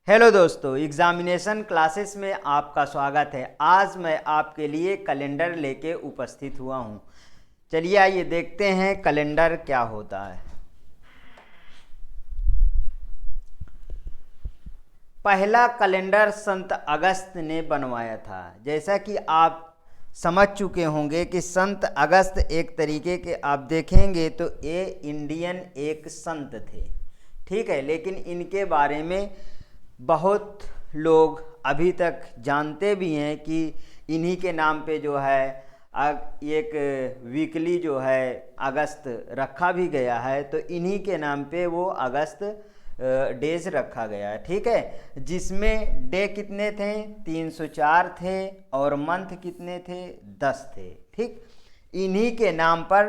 Hello दोस्तों, examination classes में आपका स्वागत है। आज मैं आपके लिए कैलेंडर लेके उपस्थित हुआ हूँ। चलिए आइए देखते हैं कैलेंडर क्या होता है। पहला कैलेंडर संत अगस्त ने बनवाया था। जैसा कि आप समझ चुके होंगे कि संत अगस्त एक तरीके के आप देखेंगे तो ये इंडियन एक संत थे, ठीक है। लेकिन इनके बारे में बहुत लोग अभी तक जानते भी हैं कि इन्हीं के नाम पे जो है एक वीकली जो है अगस्त रखा भी गया है, तो इन्हीं के नाम पे वो अगस्त डेज रखा गया है, ठीक है। जिसमें डे कितने थे? 304 थे और मंथ कितने थे? 10 थे, ठीक। इन्हीं के नाम पर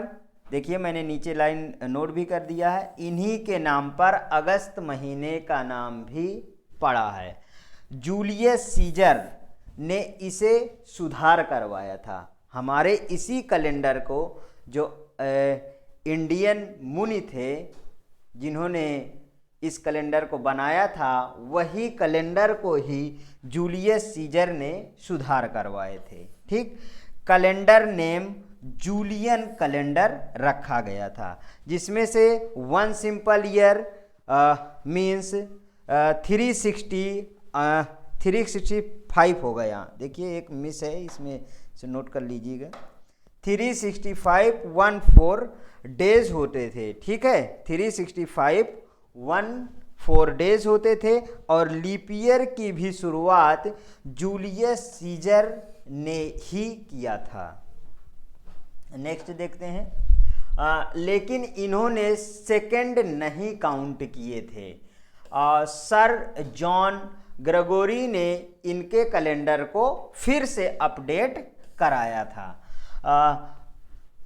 देखिए, मैंने नीचे लाइन नोट भी कर दिया है, इन्हीं के नाम पर अगस्त महीने का नाम भी पड़ा है। जूलियस सीजर ने इसे सुधार करवाया था। हमारे इसी कैलेंडर को जो इंडियन मुनि थे जिन्होंने इस कैलेंडर को बनाया था, वही कैलेंडर को ही जूलियस सीजर ने सुधार करवाए थे, ठीक। कैलेंडर नेम जूलियन कैलेंडर रखा गया था, जिसमें से वन सिंपल ईयर मीन्स 365 हो गया। देखिए एक मिस है, इसमें से नोट कर लीजिएगा। 365 डेज होते थे, ठीक है। 365 डेज होते थे और लीप ईयर की भी शुरुआत जूलियस सीजर ने ही किया था। नेक्स्ट देखते हैं। लेकिन इन्होंने सेकंड नहीं काउंट किए थे। सर जॉन ग्रेगोरी ने इनके कैलेंडर को फिर से अपडेट कराया था।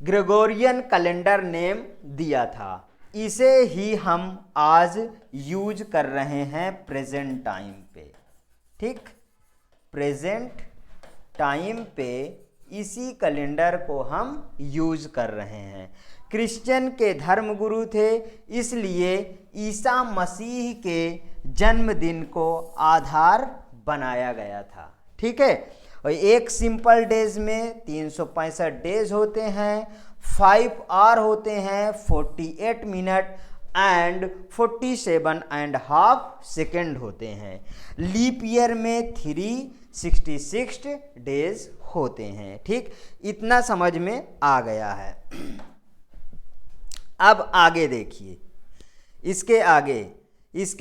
ग्रेगोरियन कैलेंडर नेम दिया था। इसे ही हम आज यूज कर रहे हैं प्रेजेंट टाइम पे, ठीक। प्रेजेंट टाइम पे इसी कैलेंडर को हम यूज कर रहे हैं। क्रिश्चियन के धर्मगुरु थे, इसलिए ईसा मसीह के जन्मदिन को आधार बनाया गया था, ठीक है। और एक सिंपल डेज में 365 डेज होते हैं, 5 आवर होते हैं, 48 मिनट एंड 47.5 सेकेंड होते हैं। लीप ईयर में 366 डेज होते हैं, ठीक। इतना समझ में आ गया है। अब आगे देखिए, इसके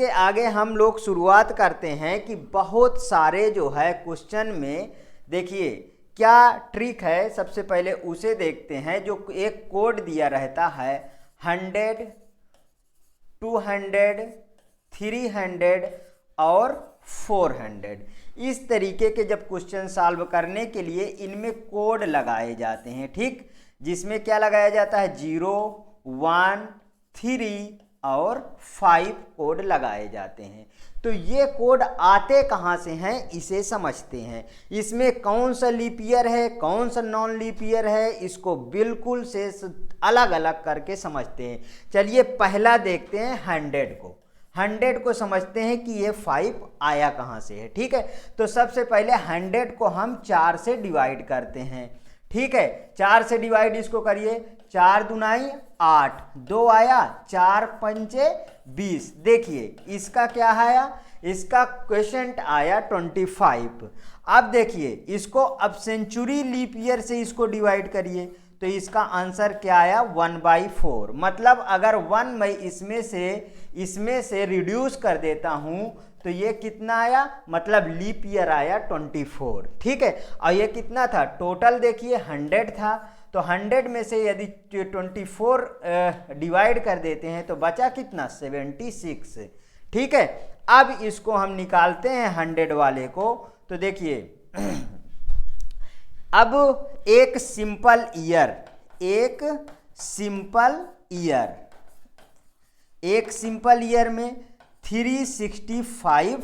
आगे हम लोग शुरुआत करते हैं कि बहुत सारे जो है क्वेश्चन में देखिए क्या ट्रिक है। सबसे पहले उसे देखते हैं, जो एक कोड दिया रहता है 100, 200, 300 और 400। इस तरीके के जब क्वेश्चन सॉल्व करने के लिए इनमें कोड लगाए जाते हैं, ठीक। जिसमें क्या लगाया जाता है? 0, 1, 3 और 5 कोड लगाए जाते हैं। तो ये कोड आते कहाँ से हैं, इसे समझते हैं। इसमें कौन सा लीप ईयर है, कौन सा नॉन लीप ईयर है, इसको बिल्कुल से अलग अलग करके समझते हैं। चलिए पहला देखते हैं 100 को समझते हैं कि ये 5 आया कहाँ से है, ठीक है। तो सबसे पहले 100 को हम 4 से डिवाइड करते हैं, ठीक है। 4 से डिवाइड इसको करिए, 4 दूनाई 8, 2 आया, 4 पंचे 20। देखिए इसका क्या आया, इसका क्वेश्चन आया 25। अब देखिए इसको अब सेंचुरी लीप ईयर से इसको डिवाइड करिए, तो इसका आंसर क्या आया? 1/4। मतलब अगर 1 मैं इसमें से रिड्यूस कर देता हूं तो ये कितना आया? मतलब लीप ईयर आया 24, ठीक है। और ये कितना था? टोटल देखिए 100 था, तो 100 में से यदि 24 डिवाइड कर देते हैं तो बचा कितना? 76, ठीक है। अब इसको हम निकालते हैं 100 वाले को, तो देखिए अब एक सिंपल ईयर में 365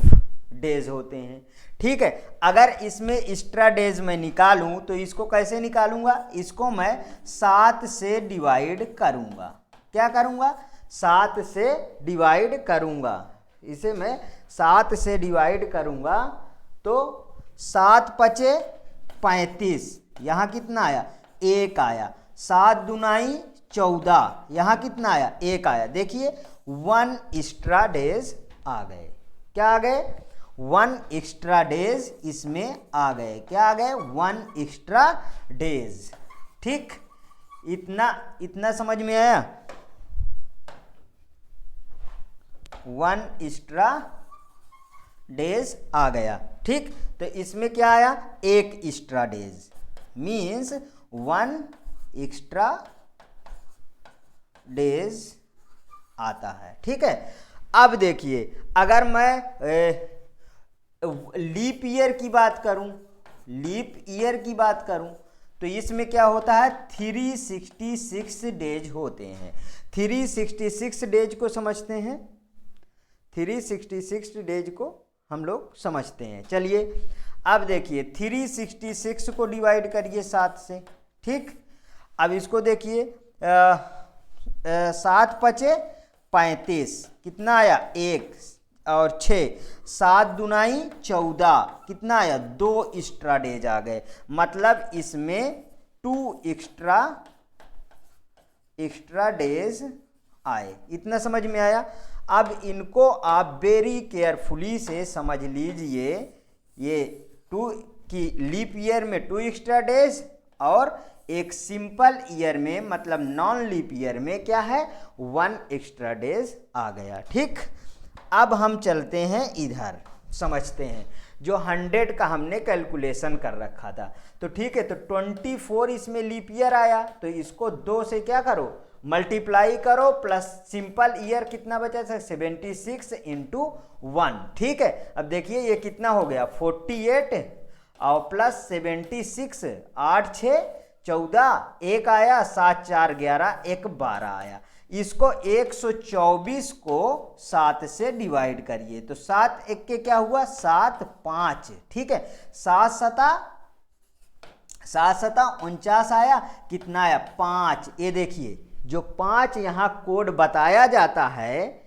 डेज होते हैं, ठीक है। अगर इसमें एक्स्ट्रा डेज मैं निकालूं तो इसको कैसे निकालूंगा? इसको मैं 7 से डिवाइड करूंगा। क्या करूंगा? 7 से डिवाइड करूंगा। इसे मैं 7 से डिवाइड करूँगा तो 7 पचे 35, यहाँ कितना आया 1 आया। 7 दुनाई 14, यहाँ कितना आया 1 आया। देखिए 1 एक्स्ट्रा डेज आ गए। क्या आ गए 1 एक्स्ट्रा डेज इसमें आ गए। क्या आ गए 1 एक्स्ट्रा डेज। ठीक, इतना समझ में आया। 1 एक्स्ट्रा डेज आ गया। ठीक, तो इसमें क्या आया 1 extra days means 1 extra days आता है। ठीक है, अब देखिए अगर मैं लीप ईयर की बात करूं, तो इसमें क्या होता है 366 डेज होते हैं। 366 डेज को समझते हैं, 366 डेज को हम लोग समझते हैं। चलिए अब देखिए 366 को डिवाइड करिए 7 से। ठीक, अब इसको देखिए 7 पचे 35, कितना आया 1 और 6, 7 दुनाई 14, कितना आया 2 एक्स्ट्रा डेज आ गए। मतलब इसमें 2 एक्स्ट्रा डेज आए। इतना समझ में आया। अब इनको आप वेरी केयरफुली से समझ लीजिए। ये 2 की लीप ईयर में 2 एक्स्ट्रा डेज और एक सिंपल ईयर में मतलब नॉन लीप ईयर में क्या है 1 एक्स्ट्रा डेज आ गया। ठीक, अब हम चलते हैं इधर, समझते हैं जो 100 का हमने कैलकुलेशन कर रखा था। तो ठीक है, तो 24 इसमें लीप ईयर आया, तो इसको 2 से क्या करो मल्टीप्लाई करो, प्लस सिंपल ईयर कितना बचा 76 इंटू 1। ठीक है, अब देखिए ये कितना हो गया 48 और प्लस 76, 8 6 14, 1 आया, 7 4 11, 1 12 आया। इसको 124 को 7 से डिवाइड करिए तो 7 1 के क्या हुआ 7 5। ठीक है, 7 सता 49 आया, कितना आया 5। ये देखिए जो 5 यहाँ कोड बताया जाता है,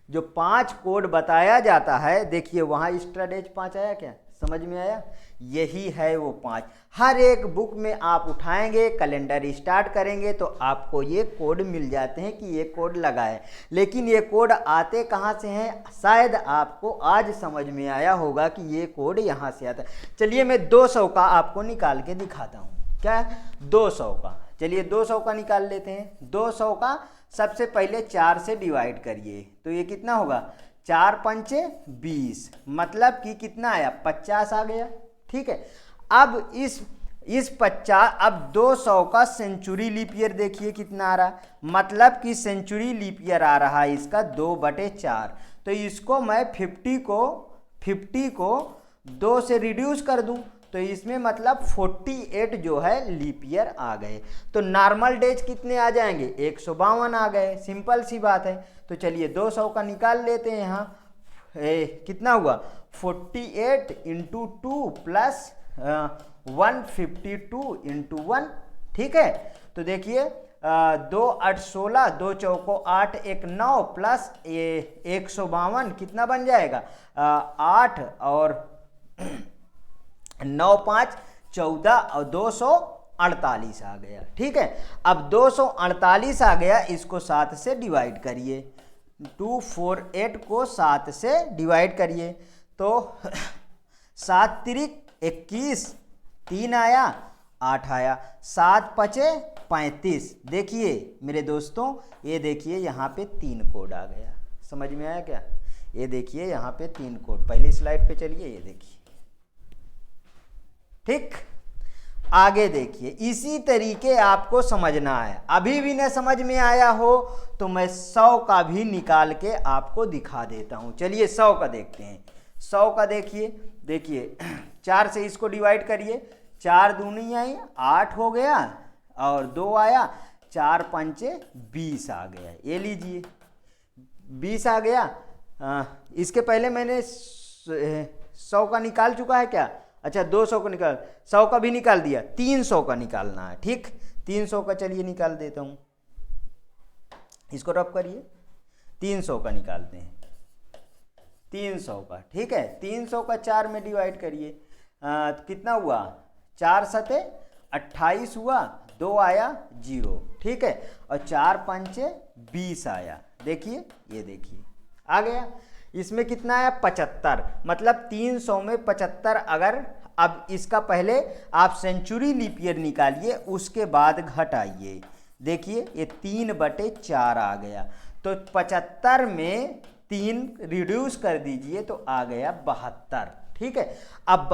जो 5 कोड बताया जाता है, देखिए वहाँ एक्स्ट्रा डेज 5 आया। क्या समझ में आया? यही है वो 5। हर एक बुक में आप उठाएंगे, कैलेंडर स्टार्ट करेंगे तो आपको ये कोड मिल जाते हैं कि ये कोड लगाए। लेकिन ये कोड आते कहाँ से हैं? शायद आपको आज समझ में आया होगा कि ये कोड यहाँ से आता है। चलिए मैं 200 का आपको निकाल के दिखाता हूँ। क्या है 200 का? चलिए 200 का निकाल लेते हैं। 200 का सबसे पहले 4 से डिवाइड करिए तो ये कितना होगा 4 पंचे 20, मतलब कि कितना आया 50 आ गया। ठीक है, अब इस 50, अब 200 का सेंचुरी लीप ईयर देखिए कितना आ रहा है, मतलब कि सेंचुरी लीप ईयर आ रहा है इसका 2/4। तो इसको मैं 50 को 2 से रिड्यूस कर दूं तो इसमें मतलब 48 जो है लीप ईयर आ गए। तो नॉर्मल डेज कितने आ जाएंगे 152 आ गए। सिंपल सी बात है। तो चलिए 200 का निकाल लेते हैं। यहाँ कितना हुआ 48 इंटू 2 प्लस 152 इंटू 1। ठीक है, तो देखिए 2 8 16, 2 चौको 8 1 9 प्लस 152 कितना बन जाएगा 8 और 9 5 14 और 248 आ गया। ठीक है, अब 248 आ गया, इसको 7 से डिवाइड करिए। 248 को 7 से डिवाइड करिए तो 7 तिरिक 21, 3 आया 8 आया, 7 पचे 35। देखिए मेरे दोस्तों, ये देखिए यहाँ पे 3 कोड आ गया। समझ में आया क्या? ये देखिए यहाँ पे 3 कोड। पहली स्लाइड पे चलिए, ये देखिए। ठीक, आगे देखिए इसी तरीके आपको समझना है। अभी भी न समझ में आया हो तो मैं 100 का भी निकाल के आपको दिखा देता हूं। चलिए 100 का देखते हैं। 100 का देखिए 4 से इसको डिवाइड करिए। 4 दूनी आई 8 हो गया और 2 आया, 4 पंचे 20 आ गया। ये लीजिए 20 आ गया। इसके पहले मैंने 100 का निकाल चुका है क्या? अच्छा 200 को निकाल, 100 का भी निकाल दिया, 300 का निकालना है। ठीक, 300 का चलिए निकाल देता हूँ। इसको रफ करिए, 300 का निकालते हैं। 300 का, ठीक है। 300 का 4 में डिवाइड करिए, तो कितना हुआ, 4 सते 28 हुआ, 2 आया 0, ठीक है, और 4 पंचे 20 आया। देखिए, ये देखिए आ गया। इसमें कितना आया, 75, मतलब 300 में 75। अगर अब इसका पहले आप सेंचुरी लीप ईयर निकालिए, उसके बाद घटाइए। देखिए ये 3/4 आ गया, तो 75 में 3 रिड्यूस कर दीजिए तो आ गया 72, ठीक है। अब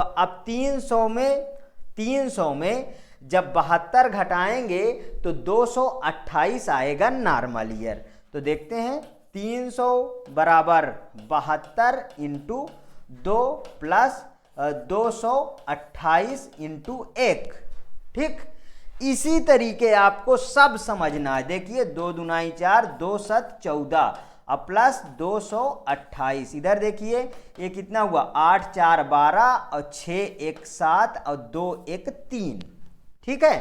300 में जब 72 घटाएंगे तो 228 आएगा नॉर्मल ईयर। तो देखते हैं 300 बराबर 72 इंटू 2 प्लस 228 इंटू 1, ठीक। इसी तरीके आपको सब समझना है। देखिए 2 दूनाई 4, 2 सत 14 और प्लस 228, इधर देखिए ये कितना हुआ, 8 4 12 और 6 1 7 और 2 1 3, ठीक है,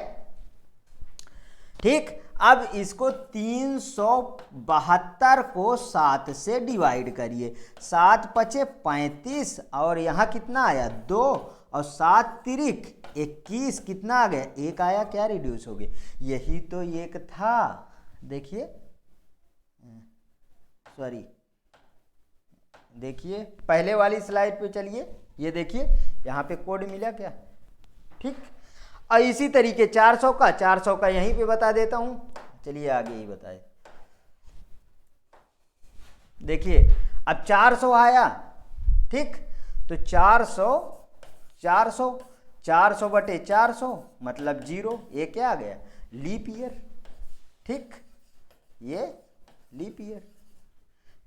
ठीक। अब इसको 372 को 7 से डिवाइड करिए, 7 पचे 35 और यहाँ कितना आया 2 और 7 तिरिक 21, कितना आ गया 1 आया, क्या रिड्यूस हो गया, यही तो 1 था। देखिए सॉरी, देखिए पहले वाली स्लाइड पे चलिए, ये देखिए यहाँ पे कोड मिला क्या, ठीक। और इसी तरीके 400 का यहीं पे बता देता हूं, चलिए आगे ही बताए। देखिए अब 400 आया, ठीक, तो 400 बटे 400 मतलब 0, ये क्या आ गया, लीप ईयर, ठीक, ये लीप ईयर,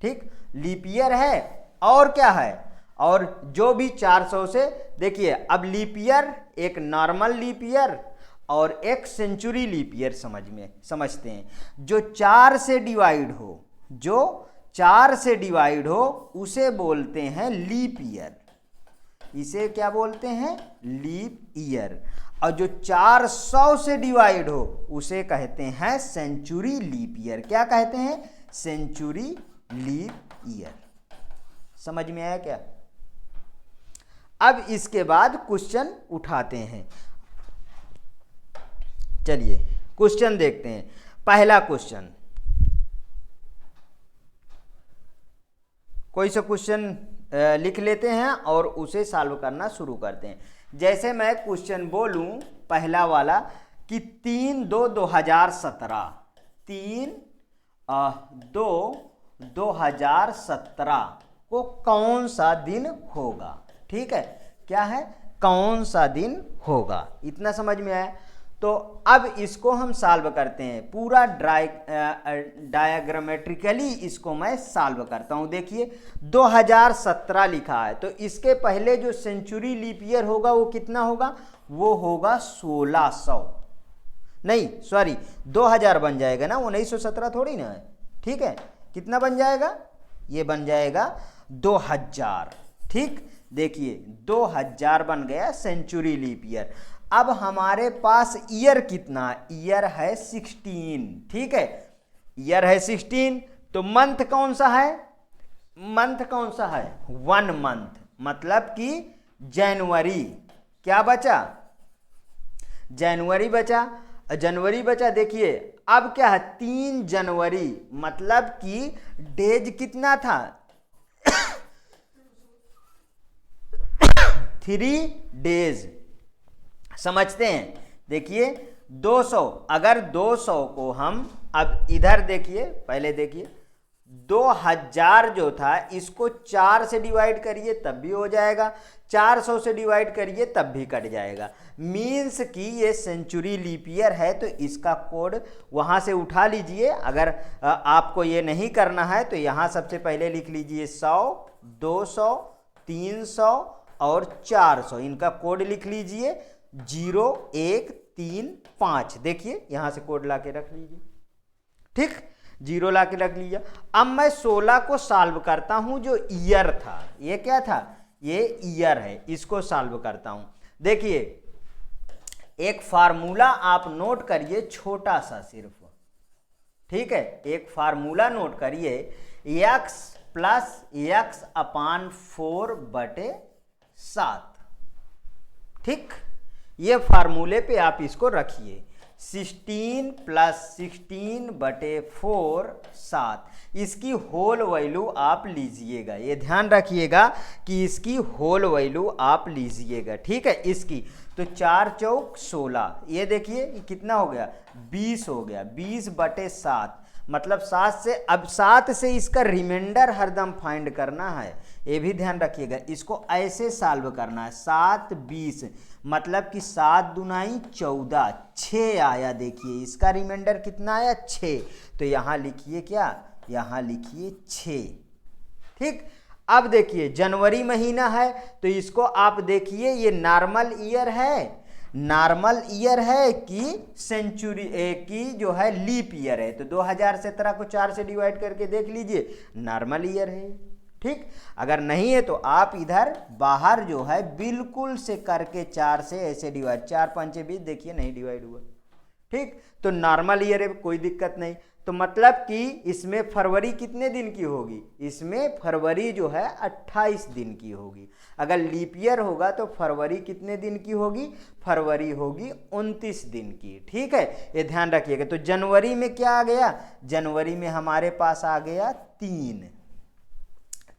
ठीक, लीप ईयर है। और क्या है, और जो भी 400 से, देखिए अब लीप ईयर एक नॉर्मल लीप ईयर और एक सेंचुरी लीप ईयर समझते हैं। जो 4 से डिवाइड हो उसे बोलते हैं लीप ईयर, इसे क्या बोलते हैं, लीप ईयर। और जो 400 से डिवाइड हो उसे कहते हैं सेंचुरी लीप ईयर। क्या कहते हैं, सेंचुरी लीप ईयर। समझ में आया क्या। अब इसके बाद क्वेश्चन उठाते हैं, चलिए क्वेश्चन देखते हैं। पहला क्वेश्चन, कोई सा क्वेश्चन लिख लेते हैं और उसे सॉल्व करना शुरू करते हैं। जैसे मैं क्वेश्चन बोलूं पहला वाला कि 3/2/2017, 3/2/2017 को कौन सा दिन होगा, ठीक है, क्या है, कौन सा दिन होगा, इतना समझ में आया। तो अब इसको हम सॉल्व करते हैं, पूरा डायग्रामेट्रिकली इसको मैं सॉल्व करता हूं। देखिए 2017 लिखा है, तो इसके पहले जो सेंचुरी लीप ईयर होगा वो कितना होगा, वो होगा 1600, नहीं सॉरी 2000 बन जाएगा ना, 1917 थोड़ी ना है, ठीक है, कितना बन जाएगा, ये बन जाएगा 2000, ठीक। देखिए 2000 बन गया सेंचुरी लीप ईयर। अब हमारे पास ईयर कितना, ईयर है 16, ठीक है, ईयर है 16, तो मंथ कौन सा है, मंथ कौन सा है, 1 मंथ, मतलब कि जनवरी। क्या बचा, जनवरी बचा, जनवरी बचा। देखिए अब क्या है, 3 जनवरी, मतलब कि डेज कितना था 3 डेज, समझते हैं। देखिए 200, अगर 200 को हम अब इधर देखिए, पहले देखिए 2000 जो था इसको 4 से डिवाइड करिए तब भी हो जाएगा, 400 से डिवाइड करिए तब भी कट जाएगा। मीन्स कि ये सेंचुरी लीप ईयर है, तो इसका कोड वहाँ से उठा लीजिए। अगर आपको ये नहीं करना है तो यहाँ सबसे पहले लिख लीजिए 100, 200, 300 और 400, इनका कोड लिख लीजिए 0 1 3 5। देखिए यहाँ से कोड ला के रख लीजिए, ठीक, 0 ला के रख लीजिए। अब मैं 16 को सॉल्व करता हूं, जो ईयर था, ये क्या था, ये ईयर है, इसको सॉल्व करता हूं। देखिए एक फार्मूला आप नोट करिए, छोटा सा सिर्फ, ठीक है, एक फार्मूला नोट करिए, x प्लस x/4/7। ठीक, ये फार्मूले पे आप इसको रखिए। 16 + 16/4 7, इसकी होल वैल्यू आप लीजिएगा। ये ध्यान रखिएगा कि इसकी होल वैल्यू आप लीजिएगा। ठीक है, इसकी तो 4 चौक 16, ये देखिए कितना हो गया 20 हो गया। 20/7 मतलब 7 से, अब 7 से इसका रिमाइंडर हरदम फाइंड करना है, ये भी ध्यान रखिएगा। इसको ऐसे सॉल्व करना है। 7 20 मतलब कि 7 दूनाई 14, 6 आया। देखिए इसका रिमाइंडर कितना आया 6, तो यहाँ लिखिए क्या, यहाँ लिखिए 6। ठीक, अब देखिए जनवरी महीना है तो इसको आप देखिए ये नॉर्मल ईयर है, नॉर्मल ईयर है कि सेंचुरी की जो है लीप ईयर है। तो 2017 को 4 से डिवाइड करके देख लीजिए, नॉर्मल ईयर है। ठीक, अगर नहीं है तो आप इधर बाहर जो है बिल्कुल से करके 4 से ऐसे डिवाइड, 4 5 20, देखिए नहीं डिवाइड हुआ। ठीक, तो नॉर्मल ईयर है, कोई दिक्कत नहीं। तो मतलब कि इसमें फरवरी कितने दिन की होगी, इसमें फरवरी जो है 28 दिन की होगी। अगर लीप ईयर होगा तो फरवरी कितने दिन की होगी, फरवरी होगी 29 दिन की। ठीक है, ये ध्यान रखिएगा। तो जनवरी में क्या आ गया, जनवरी में हमारे पास आ गया 3।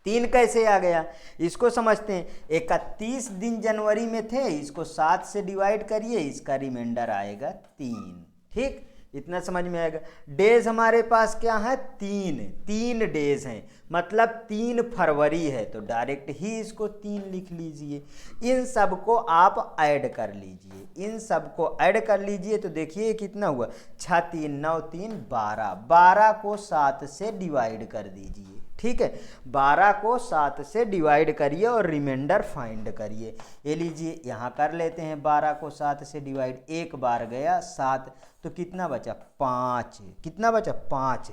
3 कैसे आ गया, इसको समझते हैं। 31 दिन जनवरी में थे, इसको 7 से डिवाइड करिए, इसका रिमाइंडर आएगा 3। ठीक, इतना समझ में आएगा। डेज हमारे पास क्या है 3 डेज हैं, मतलब 3 फरवरी है, तो डायरेक्ट ही इसको 3 लिख लीजिए। इन सब को आप ऐड कर लीजिए, इन सब को ऐड कर लीजिए तो देखिए कितना हुआ 6 3 9 3 12। 12 को 7 से डिवाइड कर दीजिए। ठीक है, 12 को 7 से डिवाइड करिए और रिमाइंडर फाइंड करिए। ये लीजिए यहाँ कर लेते हैं, 12 को 7 से डिवाइड, एक बार गया 7, तो कितना बचा 5। कितना बचा 5,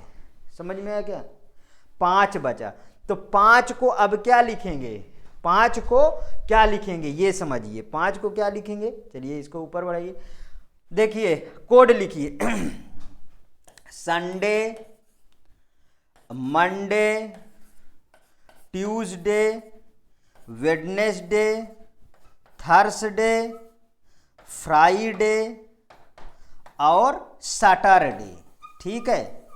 समझ में आया क्या, 5 बचा। तो 5 को अब क्या लिखेंगे, 5 को क्या लिखेंगे ये समझिए। 5 को क्या लिखेंगे, चलिए इसको ऊपर बढ़ाइए, देखिए कोड लिखिए। Sunday, Monday, Tuesday, Wednesday, Thursday, Friday और सैटरडे। ठीक है,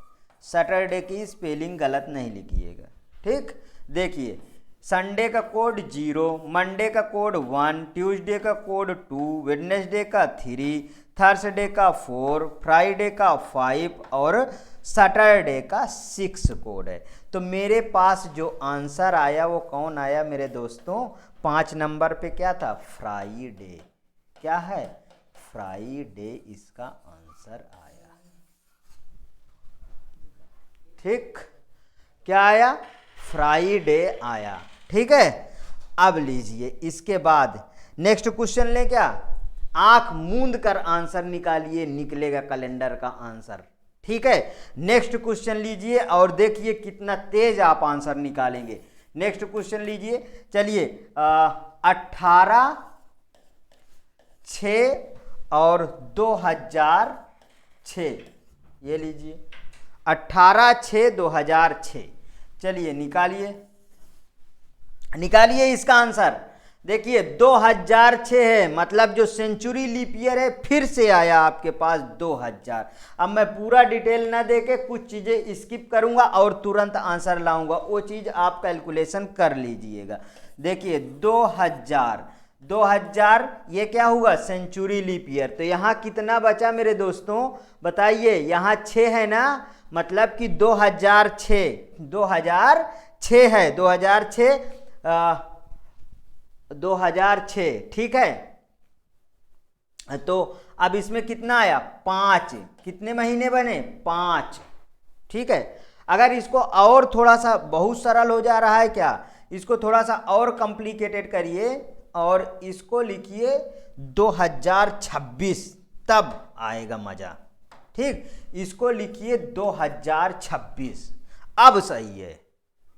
सैटरडे की स्पेलिंग गलत नहीं लिखिएगा। ठीक, देखिए संडे का कोड 0, मंडे का कोड 1, ट्यूसडे का कोड 2, वेडनेसडे का 3, थर्सडे का 4, फ्राइडे का 5 और सैटरडे का 6 कोड है। तो मेरे पास जो आंसर आया वो कौन आया मेरे दोस्तों, 5 नंबर पे क्या था, फ्राइडे। क्या है, फ्राइडे इसका आंसर आया। ठीक, क्या आया, फ्राइडे आया। ठीक है, अब लीजिए इसके बाद नेक्स्ट क्वेश्चन ले, क्या, आंख मूंद कर आंसर निकालिए, निकलेगा कैलेंडर का आंसर। ठीक है, नेक्स्ट क्वेश्चन लीजिए और देखिए कितना तेज आप आंसर निकालेंगे। नेक्स्ट क्वेश्चन लीजिए, चलिए 18 6 और 2006, ये लीजिए 18 6 2006। चलिए निकालिए, निकालिए इसका आंसर। देखिए 2006 है, मतलब जो सेंचुरी लीप ईयर है फिर से आया आपके पास 2000। अब मैं पूरा डिटेल ना देके कुछ चीज़ें स्किप करूंगा और तुरंत आंसर लाऊंगा, वो चीज़ आप कैलकुलेशन कर लीजिएगा। देखिए 2000 ये क्या हुआ, सेंचुरी लीप ईयर। तो यहाँ कितना बचा मेरे दोस्तों बताइए, यहाँ 6 है ना, मतलब कि 2006 है, 2006। ठीक है, तो अब इसमें कितना आया 5, कितने महीने बने 5। ठीक है, अगर इसको और थोड़ा सा, बहुत सरल हो जा रहा है क्या, इसको थोड़ा सा और कॉम्प्लिकेटेड करिए और इसको लिखिए 2026, तब आएगा मजा। ठीक, इसको लिखिए 2026, अब सही है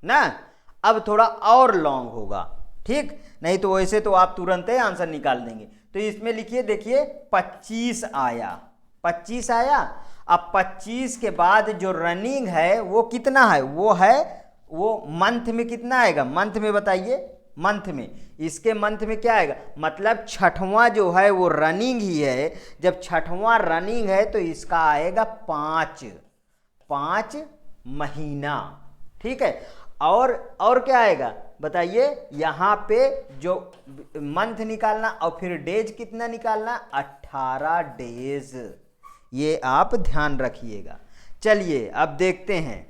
ना, अब थोड़ा और लॉन्ग होगा। ठीक, नहीं तो वैसे तो आप तुरंत ही आंसर निकाल देंगे। तो इसमें लिखिए, देखिए 25 आया, 25 आया। अब 25 के बाद जो रनिंग है वो कितना है, वो है वो मंथ में कितना आएगा, मंथ में बताइए, मंथ में, इसके मंथ में क्या आएगा, मतलब छठवां जो है वो रनिंग ही है, जब छठवां रनिंग है तो इसका आएगा 5 महीना, ठीक है। और क्या आएगा बताइए, यहाँ पे जो मंथ निकालना और फिर डेज कितना निकालना, 18 डेज, ये आप ध्यान रखिएगा। चलिए अब देखते हैं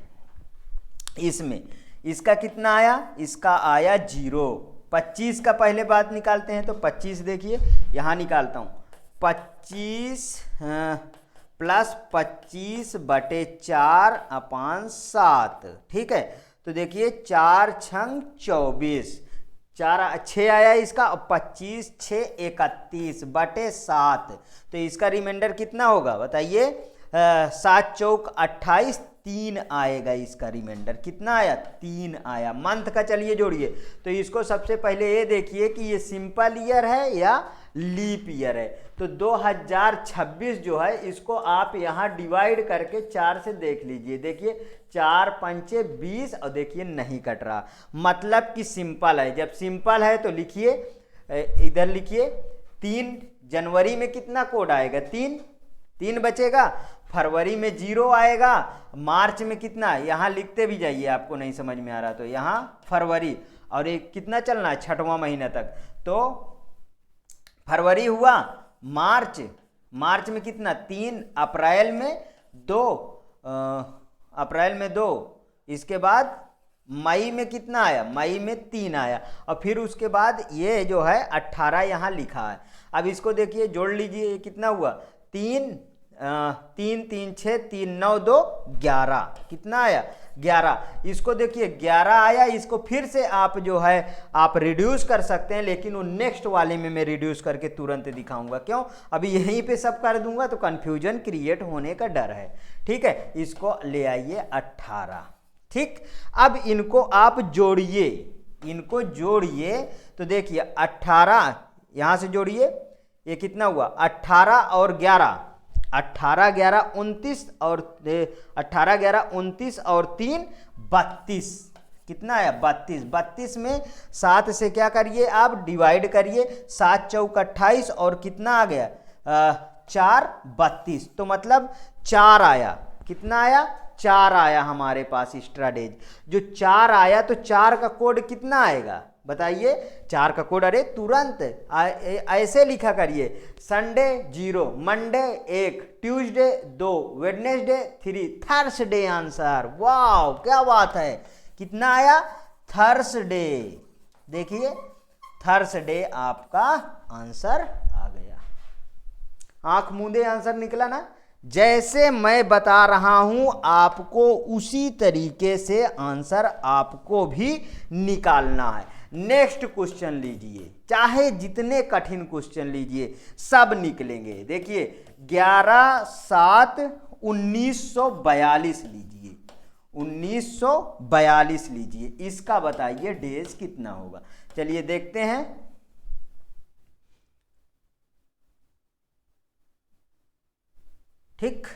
इसमें, इसका कितना आया, इसका आया 0। 25 का पहले बात निकालते हैं, तो 25 देखिए यहाँ निकालता हूँ, 25 प्लस 25/4/7, ठीक है। तो देखिए 4 छंग 24, 4 6 आया इसका, और 25 6 31/7, तो इसका रिमाइंडर कितना होगा बताइए, 7 चौक 28, 3 आएगा इसका रिमाइंडर, कितना आया, 3 आया। मंथ का चलिए जोड़िए, तो इसको सबसे पहले ये देखिए कि ये सिंपल ईयर है या लीप ईयर है। तो 2026 जो है इसको आप यहाँ डिवाइड करके 4 से देख लीजिए, देखिए 4 पंचे 20, और देखिए नहीं कट रहा, मतलब कि सिंपल है। जब सिंपल है तो लिखिए, इधर लिखिए 3 जनवरी में कितना कोड आएगा, 3 बचेगा, फरवरी में 0 आएगा, मार्च में कितना, यहाँ लिखते भी जाइए, आपको नहीं समझ में आ रहा तो यहाँ फरवरी, और ये कितना चलना है, छठवां महीना तक, तो फरवरी हुआ, मार्च में कितना, 3, अप्रैल में 2, इसके बाद मई में कितना आया, मई में 3 आया, और फिर उसके बाद ये जो है 18 यहाँ लिखा है। अब इसको देखिए जोड़ लीजिए, कितना हुआ, 3 3 3 6 3 9 2 11, कितना आया, 11। इसको देखिए 11 आया, इसको फिर से आप जो है आप रिड्यूस कर सकते हैं, लेकिन वो नेक्स्ट वाले में मैं रिड्यूस करके तुरंत दिखाऊंगा, क्यों, अभी यहीं पे सब कर दूंगा तो कंफ्यूजन क्रिएट होने का डर है, ठीक है। इसको ले आइए 18, ठीक। अब इनको आप जोड़िए, इनको जोड़िए, तो देखिए 18 यहाँ से जोड़िए, ये कितना हुआ, 18 और 11, 18 11 29, और 18 11 29 और 3 32, कितना आया, 32 में 7 से क्या करिए आप डिवाइड करिए, 7 चौक 28, और कितना आ गया, 4 32, तो मतलब 4 आया, कितना आया, 4 आया हमारे पास एक्स्ट्रा डेज। जो 4 आया तो 4 का कोड कितना आएगा बताइए, 4 का कोड, अरे तुरंत ऐसे लिखा करिए, Sunday 0, Monday 1, Tuesday 2, Wednesday 3, Thursday answer, वाह क्या बात है, कितना आया, थर्सडे, देखिए थर्सडे आपका आंसर आ गया, आंख मूंदे आंसर निकला ना। जैसे मैं बता रहा हूं आपको उसी तरीके से आंसर आपको भी निकालना है। नेक्स्ट क्वेश्चन लीजिए, चाहे जितने कठिन क्वेश्चन लीजिए सब निकलेंगे। देखिए 11/7/1942 लीजिए, 1942 लीजिए, इसका बताइए डेज कितना होगा। चलिए देखते हैं, ठीक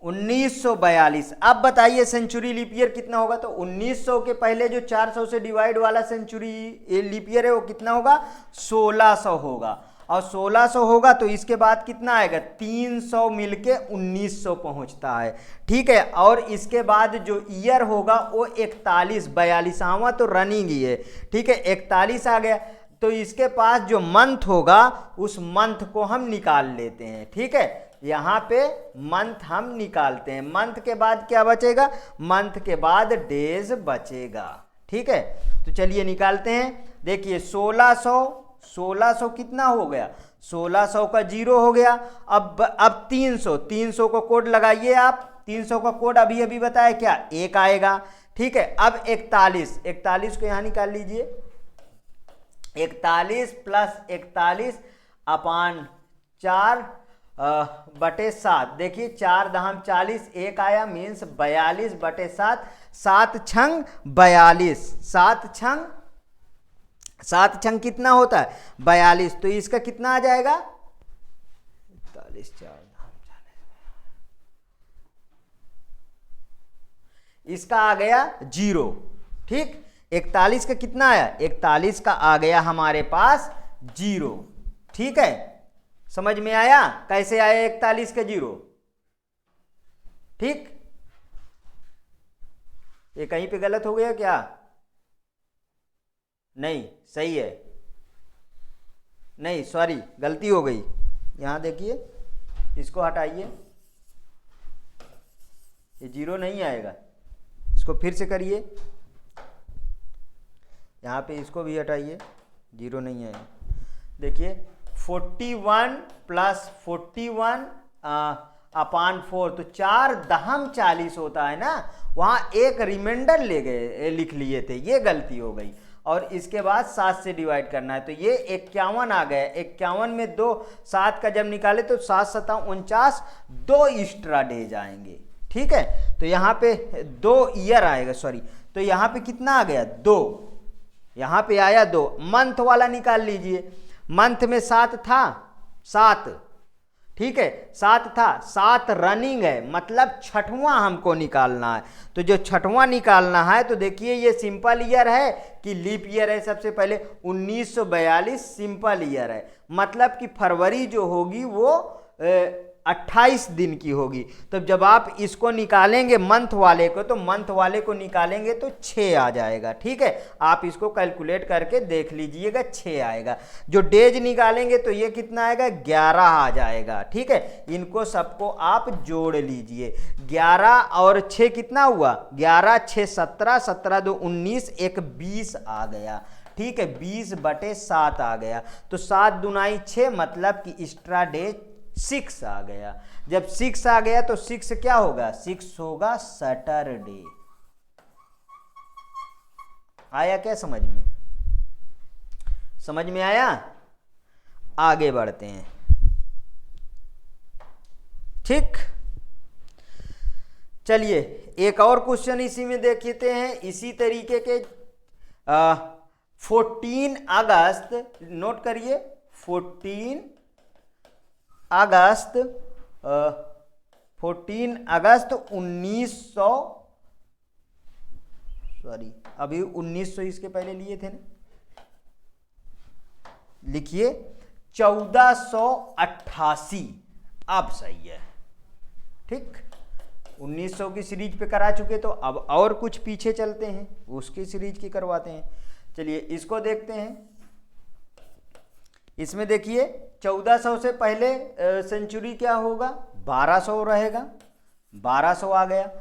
1942। अब बताइए सेंचुरी लीप ईयर कितना होगा, तो 1900 के पहले जो 400 से डिवाइड वाला सेंचुरी लीप ईयर है वो कितना होगा, 1600 होगा, और 1600 होगा तो इसके बाद कितना आएगा, 300 मिलके 1900 पहुंचता है, ठीक है। और इसके बाद जो ईयर होगा वो 41, 42वां तो रनिंग ही है, ठीक है, 41 आ गया, तो इसके पास जो मंथ होगा उस मंथ को हम निकाल लेते हैं, ठीक है। यहाँ पे मंथ हम निकालते हैं, मंथ के बाद क्या बचेगा, मंथ के बाद डेज बचेगा, ठीक है। तो चलिए निकालते हैं, देखिए 1600 कितना हो गया, 1600 का 0 हो गया। अब 300 को कोड लगाइए आप, 300 का कोड अभी अभी बताया क्या, 1 आएगा, ठीक है। अब 41 को यहाँ निकाल लीजिए, 41 प्लस 41/4/7, देखिए 4 दहम 40, 1 आया, मीन्स 42/7, 7 छंग 42, 7 छंग कितना होता है, 42, तो इसका कितना आ जाएगा, 41 4 दहम 40, इसका आ गया 0। ठीक, 41 का कितना आया, 41 का आ गया हमारे पास 0। ठीक है, समझ में आया कैसे आया 41 का 0? ठीक, ये कहीं पे गलत हो गया क्या? नहीं, सही है। नहीं सॉरी, गलती हो गई। यहां देखिए, इसको हटाइए, ये 0 नहीं आएगा। इसको फिर से करिए, यहाँ पे इसको भी हटाइए, 0 नहीं आएगा। देखिए 41 प्लस 41 अपान 4, तो 4 दहम 40 होता है ना, वहाँ एक रिमाइंडर ले गए, लिख लिए थे, ये गलती हो गई। और इसके बाद 7 से डिवाइड करना है, तो ये 51 आ गया। 51 में 2, 7 का जब निकाले तो 7 7 49, 2 एक्स्ट्रा डेज आएंगे। ठीक है, तो यहाँ पे 2 ईयर आएगा, सॉरी, तो यहाँ पे कितना आ गया 2, यहाँ पे आया 2। मंथ वाला निकाल लीजिए, मंथ में 7 था, 7, ठीक है, 7 था, 7 रनिंग है, मतलब छठवां हमको निकालना है। तो जो छठवां निकालना है, तो देखिए ये सिंपल ईयर है कि लीप ईयर है। सबसे पहले 1942 सिंपल ईयर है, मतलब कि फरवरी जो होगी वो 28 दिन की होगी। तो जब आप इसको निकालेंगे मंथ वाले को, तो मंथ वाले को निकालेंगे तो 6 आ जाएगा। ठीक है, आप इसको कैलकुलेट करके देख लीजिएगा, 6 आएगा। जो डेज निकालेंगे तो ये कितना आएगा, 11 आ जाएगा। ठीक है, इनको सबको आप जोड़ लीजिए, 11 और 6 कितना हुआ, 11 6 17, 17 2 19, एक 20 आ गया। ठीक है, 20/7 आ गया। तो 7 दूनाई 6, मतलब कि एक्स्ट्रा डे 6 आ गया। जब 6 आ गया तो 6 क्या होगा, 6 होगा सैटरडे। आया क्या समझ में? समझ में आया? आगे बढ़ते हैं। ठीक, चलिए एक और क्वेश्चन इसी में देखते हैं, इसी तरीके के। 14 अगस्त, नोट करिए, 14 अगस्त 1900, सॉरी अभी 1900 इसके पहले लिए थे ना, लिखिए 1488, अब सही है। ठीक, 1900 की सीरीज पे करा चुके, तो अब और कुछ पीछे चलते हैं, उसकी सीरीज की करवाते हैं। चलिए इसको देखते हैं। इसमें देखिए 1400 से पहले सेंचुरी क्या होगा, 1200 रहेगा, 1200 आ गया।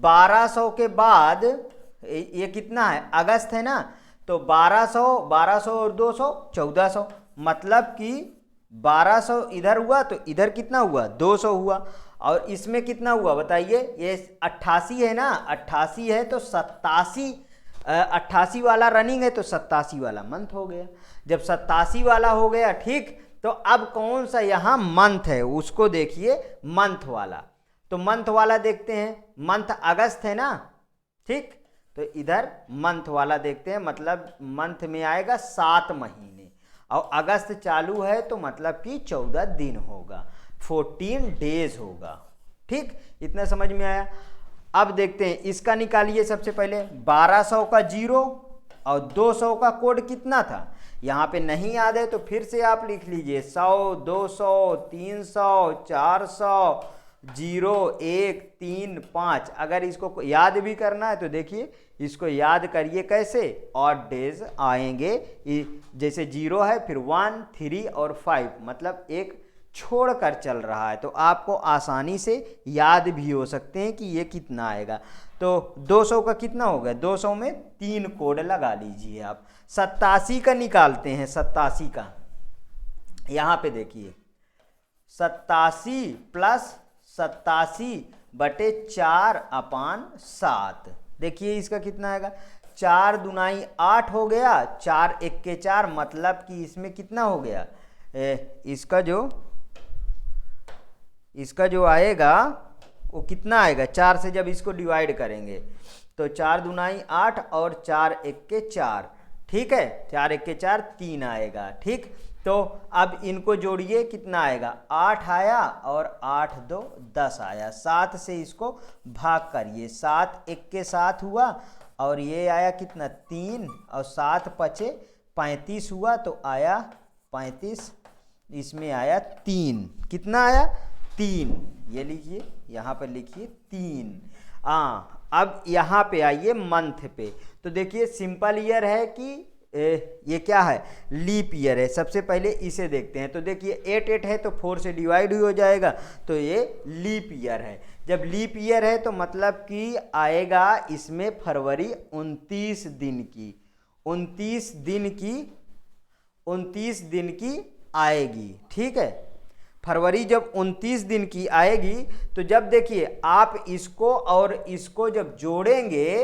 1200 के बाद ये कितना है, अगस्त है ना, तो 1200 और 200 1400, मतलब कि 1200 इधर हुआ तो इधर कितना हुआ, 200 हुआ। और इसमें कितना हुआ बताइए, ये 88 है ना, 88 है तो 87, 88 वाला रनिंग है तो 87 वाला मंथ हो गया। जब 87 वाला हो गया, ठीक, तो अब कौन सा यहाँ मंथ है उसको देखिए, मंथ वाला। तो मंथ वाला देखते हैं, मंथ अगस्त है ना, ठीक, तो इधर मंथ वाला देखते हैं, मतलब मंथ में आएगा 7 महीने, और अगस्त चालू है तो मतलब कि 14 दिन होगा, 14 डेज होगा। ठीक, इतना समझ में आया। अब देखते हैं, इसका निकालिए सबसे पहले। 1200 का 0 और 200 का कोड कितना था, यहाँ पे नहीं याद है तो फिर से आप लिख लीजिए, 100 200 300 400 0 1 3 5। अगर इसको याद भी करना है तो देखिए, इसको याद करिए कैसे, ऑड डेज आएंगे, जैसे 0 है, फिर 1 3 और 5, मतलब एक छोड़कर चल रहा है, तो आपको आसानी से याद भी हो सकते हैं कि ये कितना आएगा। तो 200 का कितना होगा, 200 में 3 कोड लगा लीजिए आप। 87 का निकालते हैं, 87 का, यहाँ पे देखिए 87 प्लस 87/4/7, देखिए इसका कितना आएगा, 4 दूनाई 8 हो गया, 4 1 के 4, मतलब कि इसमें कितना हो गया, इसका जो आएगा वो कितना आएगा, 4 से जब इसको डिवाइड करेंगे तो 4 दूनाई 8 और 4 1 के 4, ठीक है, 4 1 के 4 3 आएगा। ठीक, तो अब इनको जोड़िए, कितना आएगा, 8 आया और 8 2 10 आया। 7 से इसको भाग करिए, 7 1 के 7 हुआ और ये आया कितना 3 और 7 पचे 35 हुआ तो आया 35, इसमें आया 3, कितना आया 3, ये लिखिए यहाँ पर लिखिए 3। अब यहाँ पे आइए मंथ पे, तो देखिए सिंपल ईयर है कि ये क्या है, लीप ईयर है। सबसे पहले इसे देखते हैं, तो देखिए 8 8 है तो 4 से डिवाइड हो जाएगा, तो ये लीप ईयर है। जब लीप ईयर है तो मतलब कि आएगा इसमें फरवरी 29 दिन की, 29 दिन की आएगी, ठीक है। फरवरी जब 29 दिन की आएगी तो जब देखिए आप इसको और इसको जब जोड़ेंगे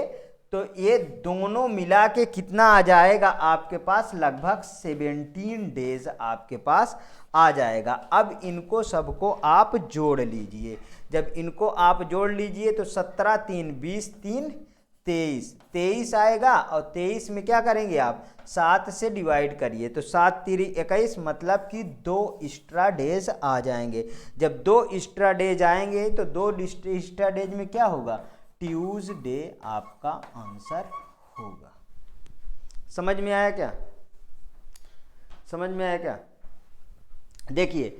तो ये दोनों मिला के कितना आ जाएगा आपके पास, लगभग 17 डेज आपके पास आ जाएगा। अब इनको सबको आप जोड़ लीजिए, जब इनको आप जोड़ लीजिए तो 17 3 20 3 23 आएगा और 23 में क्या करेंगे आप, 7 से डिवाइड करिए तो 7 3 21, मतलब कि 2 एक्स्ट्रा डेज आ जाएंगे। जब 2 एक्स्ट्रा डेज आएंगे तो 2 एक्स्ट्रा डेज में क्या होगा, ट्यूसडे आपका आंसर होगा। समझ में आया क्या, समझ में आया क्या? देखिए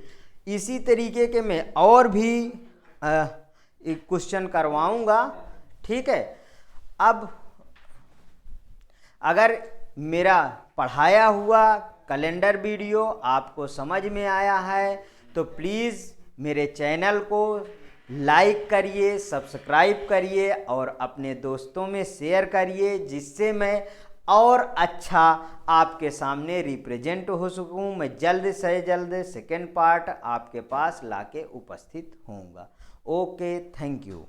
इसी तरीके के मैं और भी एक क्वेश्चन करवाऊंगा, ठीक है। अब अगर मेरा पढ़ाया हुआ कैलेंडर वीडियो आपको समझ में आया है तो प्लीज़ मेरे चैनल को लाइक करिए, सब्सक्राइब करिए और अपने दोस्तों में शेयर करिए, जिससे मैं और अच्छा आपके सामने रिप्रेजेंट हो सकूं। मैं जल्द से जल्द सेकेंड पार्ट आपके पास लाके उपस्थित होऊंगा। Okay, thank you.